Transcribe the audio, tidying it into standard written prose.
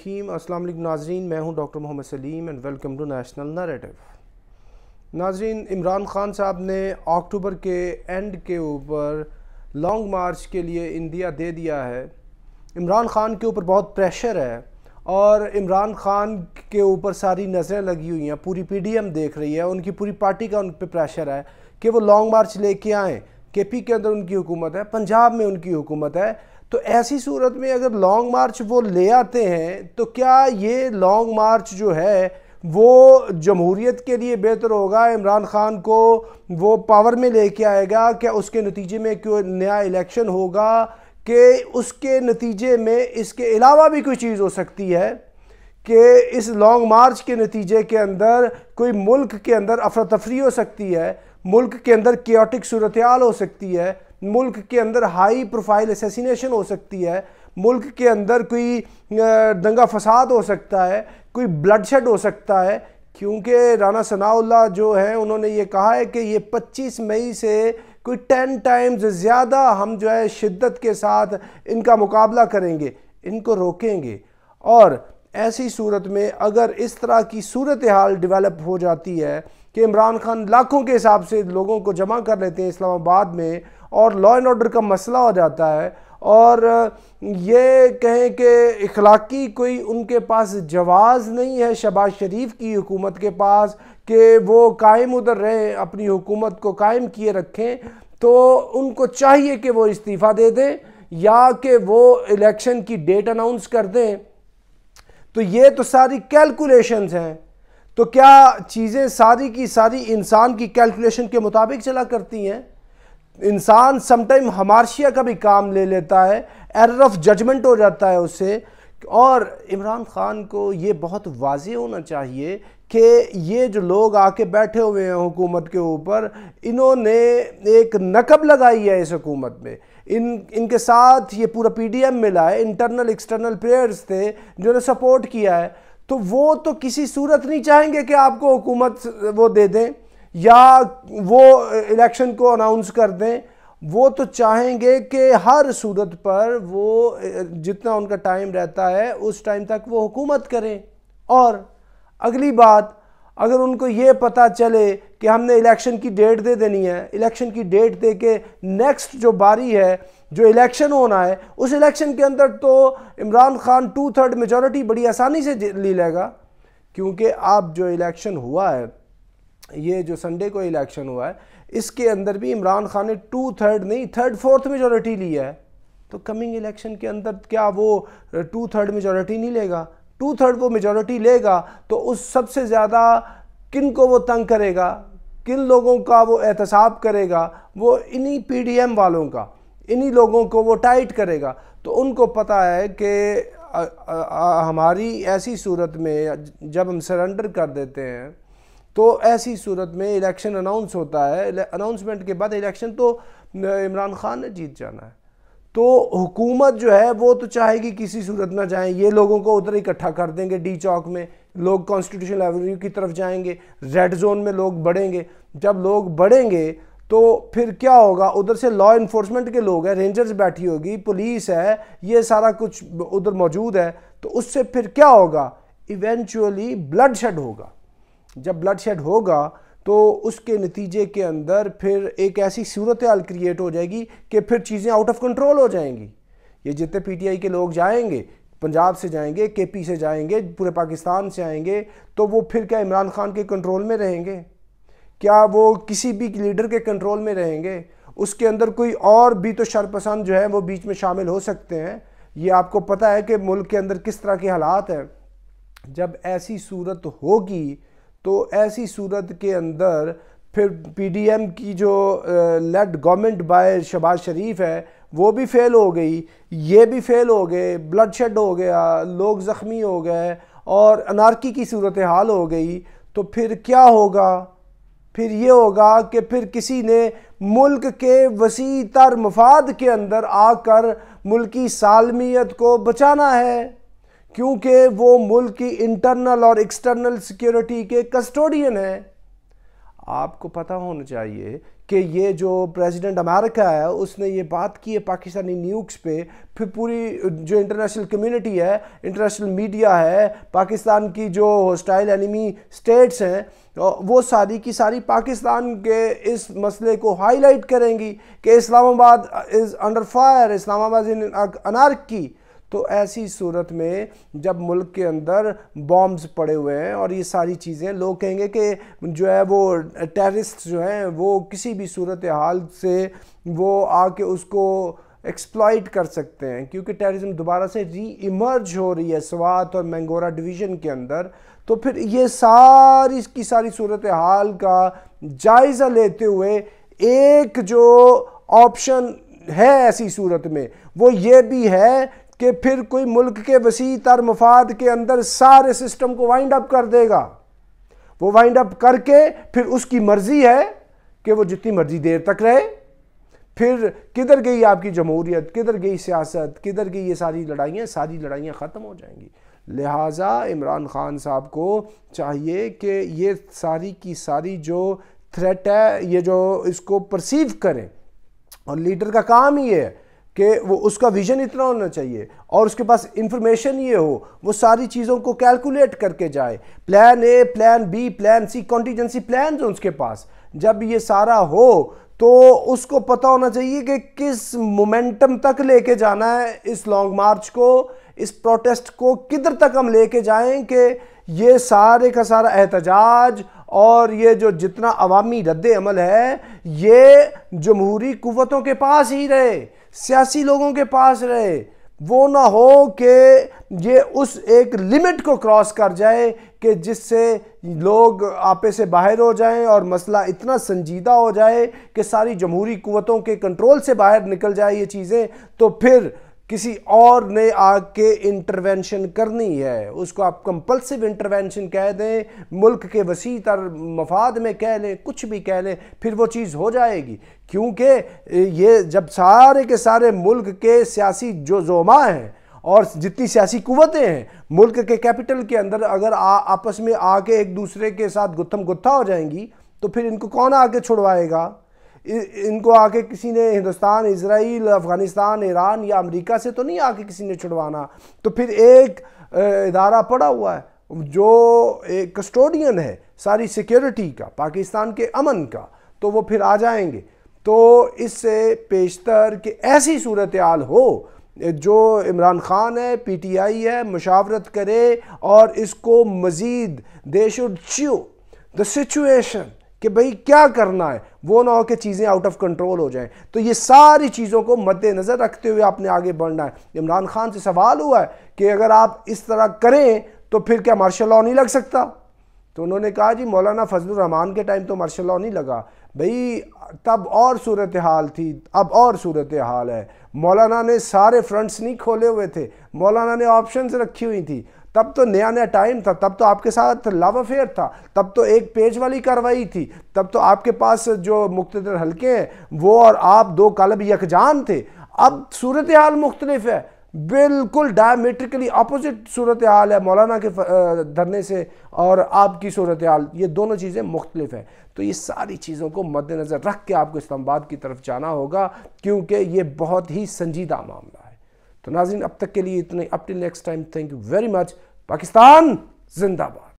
الرحیم۔ السلام علیکم ناظرین، میں ہوں doctor Muhammad Saleem and welcome to national narrative. ناظرین، عمران خان صاحب نے اکتوبر کے اینڈ کے اوپر لانگ مارچ کے لیے انڈیا دے دیا ہے۔ عمران خان کے اوپر بہت پریشر ہے اور عمران خان کے اوپر ساری نظریں لگی ہوئی ہیں، پوری پی ڈی ایم دیکھ رہی ہے، ان کی پوری پارٹی کا ان پہ پریشر ہے کہ وہ لانگ مارچ لے کے آئیں۔ کے پی کے اندر ان کی حکومت ہے، پنجاب میں ان کی حکومت ہے، تو ایسی صورت میں اگر لانگ مارچ وہ لے آتے ہیں تو کیا یہ لانگ مارچ جو ہے وہ جمہوریت کے لیے بہتر ہوگا؟ عمران خان کو وہ پاور میں لے کے آئے گا؟ کیا اس کے نتیجے میں کوئی نیا الیکشن ہوگا؟ کہ اس کے نتیجے میں اس کے علاوہ بھی کوئی چیز ہو سکتی ہے کہ اس لانگ مارچ کے نتیجے کے اندر کوئی ملک کے اندر افراتفری ہو سکتی ہے، ملک کے اندر کیوٹک صورتحال ہو سکتی ہے، ملک کے اندر ہائی پروفائل اسیسینیشن ہو سکتی ہے، ملک کے اندر کوئی دنگا فساد ہو سکتا ہے، کوئی بلڈ شیڈ ہو سکتا ہے، کیونکہ رانا ثناء اللہ جو ہیں انہوں نے یہ کہا ہے کہ یہ 25 مئی سے کوئی 10 ٹائمز زیادہ ہم جو ہے شدت کے ساتھ ان کا مقابلہ کریں گے، ان کو روکیں گے۔ اور ایسی صورت میں اگر اس طرح کی صورتحال ڈیولپ ہو جاتی ہے کہ عمران خان لاکھوں کے حساب سے لوگوں کو جمع کر لیتے ہیں اسلام آباد میں اور لا اینڈ آرڈر کا مسئلہ ہو جاتا ہے، اور یہ کہیں کہ اخلاقی کوئی ان کے پاس جواز نہیں ہے شہباز شریف کی حکومت کے پاس کہ وہ قائم ادھر رہیں، اپنی حکومت کو قائم کیے رکھیں، تو ان کو چاہیے کہ وہ استعفیٰ دے دیں یا کہ وہ الیکشن کی ڈیٹ اناؤنس کر دیں۔ تو یہ تو ساری کیلکولیشنز ہیں، تو کیا چیزیں ساری کی ساری انسان کی کیلکولیشن کے مطابق چلا کرتی ہیں؟ انسان سم ٹائم ہمارشیا کا بھی کام لے لیتا ہے، ایرر آف ججمنٹ ہو جاتا ہے اس سے۔ اور عمران خان کو یہ بہت واضح ہونا چاہیے کہ یہ جو لوگ آ کے بیٹھے ہوئے ہیں حکومت کے اوپر، انہوں نے ایک نقب لگائی ہے اس حکومت میں، ان کے ساتھ یہ پورا پی ڈی ایم ملا ہے، انٹرنل ایکسٹرنل پلیئرز تھے جو نے سپورٹ کیا ہے، تو وہ تو کسی صورت نہیں چاہیں گے کہ آپ کو حکومت وہ دے دیں یا وہ الیکشن کو اناؤنس کر دیں۔ وہ تو چاہیں گے کہ ہر صورت پر وہ جتنا ان کا ٹائم رہتا ہے اس ٹائم تک وہ حکومت کریں۔ اور اگلی بات، اگر ان کو یہ پتہ چلے کہ ہم نے الیکشن کی ڈیٹ دے دینی ہے، الیکشن کی ڈیٹ دے کے نیکسٹ جو باری ہے جو الیکشن ہونا ہے اس الیکشن کے اندر تو عمران خان 2/3 میجورٹی بڑی آسانی سے لے لے گا، کیونکہ اب جو الیکشن ہوا ہے، یہ جو سنڈے کو الیکشن ہوا ہے، اس کے اندر بھی عمران خان نے 2/3 نہیں 3/4 میجورٹی لی ہے، تو کمنگ الیکشن کے اندر کیا وہ 2/3 میجورٹی نہیں لے گا؟ 2/3 وہ میجورٹی لے گا تو اس سب سے زیادہ کن کو وہ تنگ کرے گا، کن لوگوں کا وہ احتساب کرے گا؟ وہ انہی پی ڈی ایم والوں کا، انہی لوگوں کو وہ ٹائٹ کرے گا۔ تو ان کو پتہ ہے کہ ہماری ایسی صورت میں جب ہم سرنڈر کر دیتے ہیں تو ایسی صورت میں الیکشن اناؤنس ہوتا ہے، اناؤنسمنٹ کے بعد الیکشن تو عمران خان نے جیت جانا ہے، تو حکومت جو ہے وہ تو چاہے گی کسی صورت نہ جائیں، یہ لوگوں کو ادھر اکٹھا کر دیں گے ڈی چوک میں، لوگ کانسٹیٹیوشنل ایونیو کی طرف جائیں گے، ریڈ زون میں لوگ بڑھیں گے، جب لوگ بڑھیں گے تو پھر کیا ہوگا؟ ادھر سے لا انفورسمنٹ کے لوگ ہیں، رینجرز بیٹھی ہوگی، پولیس ہے، یہ سارا کچھ ادھر موجود ہے، تو اس سے پھر کیا ہوگا؟ ایونچولی بلڈ شیڈ ہوگا۔ جب بلڈ شیڈ ہوگا تو اس کے نتیجے کے اندر پھر ایک ایسی صورتحال کریٹ ہو جائے گی کہ پھر چیزیں آؤٹ آف کنٹرول ہو جائیں گی۔ یہ جتنے پی ٹی آئی کے لوگ جائیں گے، پنجاب سے جائیں گے، کے پی سے جائیں گے، پورے پاکستان سے آئیں گے، تو وہ پھر کیا عمران خان کے کنٹرول میں رہیں گے؟ کیا وہ کسی بھی لیڈر کے کنٹرول میں رہیں گے؟ اس کے اندر کوئی اور بھی تو شرپسند جو ہے وہ بیچ میں شامل ہو سکتے ہیں۔ یہ آپ کو پتہ ہے کہ ملک کے اندر کس طرح کے حالات ہیں۔ جب ایسی صورت ہوگی تو ایسی صورت کے اندر پھر پی ڈی ایم کی جو لیڈ گورنمنٹ بائی شہباز شریف ہے وہ بھی فیل ہو گئی، یہ بھی فیل ہو گئے، بلڈ شیڈ ہو گیا، لوگ زخمی ہو گئے اور انارکی کی صورتحال ہو گئی، تو پھر کیا ہوگا؟ پھر یہ ہوگا کہ پھر کسی نے ملک کے وسیع تر مفاد کے اندر آ کر ملکی سالمیت کو بچانا ہے، کیونکہ وہ ملک کی انٹرنل اور ایکسٹرنل سیکیورٹی کے کسٹوڈین ہیں۔ آپ کو پتہ ہونا چاہیے کہ یہ جو پریزیڈنٹ امریکہ ہے اس نے یہ بات کی ہے پاکستانی نیوکس پہ، پھر پوری جو انٹرنیشنل کمیونٹی ہے، انٹرنیشنل میڈیا ہے، پاکستان کی جو ہوسٹائل اینیمی سٹیٹس ہیں، وہ ساری کی ساری پاکستان کے اس مسئلے کو ہائی لائٹ کریں گی کہ اسلام آباد از انڈر فائر، اسلام آباد ان انارکی۔ تو ایسی صورت میں جب ملک کے اندر بامز پڑے ہوئے ہیں اور یہ ساری چیزیں، لوگ کہیں گے کہ جو ہے وہ ٹیررسٹ جو ہیں وہ کسی بھی صورتحال سے وہ آ کے اس کو ایکسپلائٹ کر سکتے ہیں، کیونکہ ٹیررزم دوبارہ سے ری ایمرج ہو رہی ہے سوات اور مینگورہ ڈویژن کے اندر۔ تو پھر یہ ساری کی ساری صورتحال کا جائزہ لیتے ہوئے ایک جو آپشن ہے ایسی صورت میں وہ یہ بھی ہے کہ پھر کوئی ملک کے وسیع تر مفاد کے اندر سارے سسٹم کو وائنڈ اپ کر دے گا۔ وہ وائنڈ اپ کر کے پھر اس کی مرضی ہے کہ وہ جتنی مرضی دیر تک رہے۔ پھر کدھر گئی آپ کی جمہوریت، کدھر گئی سیاست، کدھر گئی یہ ساری لڑائیاں ختم ہو جائیں گی۔ لہٰذا عمران خان صاحب کو چاہیے کہ یہ ساری کی ساری جو تھریٹ ہے یہ جو اس کو پرسیو کریں، اور لیڈر کا کام ہی ہے کہ وہ اس کا ویژن اتنا ہونا چاہیے اور اس کے پاس انفارمیشن یہ ہو، وہ ساری چیزوں کو کیلکولیٹ کر کے جائے، plan a, plan be, plan C, contingency plans ہیں اس کے پاس۔ جب یہ سارا ہو تو اس کو پتہ ہونا چاہیے کہ کس مومنٹم تک لے کے جانا ہے اس لانگ مارچ کو، اس پروٹیسٹ کو کدھر تک ہم لے کے جائیں کہ یہ سارے کا سارا احتجاج اور یہ جو جتنا عوامی رد عمل ہے یہ جمہوری قوتوں کے پاس ہی رہے، سیاسی لوگوں کے پاس رہے، وہ نہ ہو کہ یہ اس ایک لمٹ کو کراس کر جائے کہ جس سے لوگ آپے سے باہر ہو جائیں اور مسئلہ اتنا سنجیدہ ہو جائے کہ ساری جمہوری قوتوں کے کنٹرول سے باہر نکل جائے یہ چیزیں، تو پھر کسی اور نے آ کے انٹرونشن کرنی ہے۔ اس کو آپ کمپلسیو انٹرونشن کہہ دیں، ملک کے وسیع تر مفاد میں کہہ لیں، کچھ بھی کہہ لیں، پھر وہ چیز ہو جائے گی۔ کیونکہ یہ جب سارے کے سارے ملک کے سیاسی جو زعماء ہیں اور جتنی سیاسی قوتیں ہیں ملک کے کیپٹل کے اندر اگر آپس میں آ کے ایک دوسرے کے ساتھ گتھم گتھا ہو جائیں گی تو پھر ان کو کون آ کے چھڑوائے گا؟ ان کو آ کے کسی نے ہندوستان، اسرائیل، افغانستان، ایران یا امریکہ سے تو نہیں آ کے کسی نے چھڑوانا۔ تو پھر ایک ادارہ پڑا ہوا ہے جو ایک کسٹوڈین ہے ساری سیکیورٹی کا، پاکستان کے امن کا، تو وہ پھر آ جائیں گے۔ تو اس سے پیشتر کہ ایسی صورتحال ہو جو عمران خان ہے، پی ٹی آئی ہے، مشاورت کرے اور اس کو مزید they should chew the situation کہ بھئی کیا کرنا ہے، وہ نہ ہو کہ چیزیں آؤٹ آف کنٹرول ہو جائیں۔ تو یہ ساری چیزوں کو مد نظر رکھتے ہوئے آپ نے آگے بڑھنا ہے۔ عمران خان سے سوال ہوا ہے کہ اگر آپ اس طرح کریں تو پھر کیا مارشل لاء نہیں لگ سکتا؟ تو انہوں نے کہا جی مولانا فضل الرحمان کے ٹائم تو مارشل لاء نہیں لگا، بھئی تب اور صورتحال تھی، اب اور صورتحال ہے۔ مولانا نے سارے فرنٹس نہیں کھولے ہوئے تھے، مولانا نے آپشنز رکھی ہوئی تھی، تب تو نیا ٹائم تھا، تب تو آپ کے ساتھ لو افیئر تھا، تب تو ایک پیج والی کاروائی تھی، تب تو آپ کے پاس جو مقتدر حلقے ہیں وہ اور آپ دو قلب یکجان تھے۔ اب صورتحال مختلف ہے، بالکل ڈائمیٹرکلی اپوزٹ صورتحال ہے مولانا کے دھرنے سے اور آپ کی صورتحال، یہ دونوں چیزیں مختلف ہیں۔ تو یہ ساری چیزوں کو مد نظر رکھ کے آپ کو اسلام آباد کی طرف جانا ہوگا کیونکہ یہ بہت ہی سنجیدہ معاملہ ہے۔ تو ناظرین اب تک کے لیے اتنے، up till next time, thank you very much. Pakistan زندہ باد۔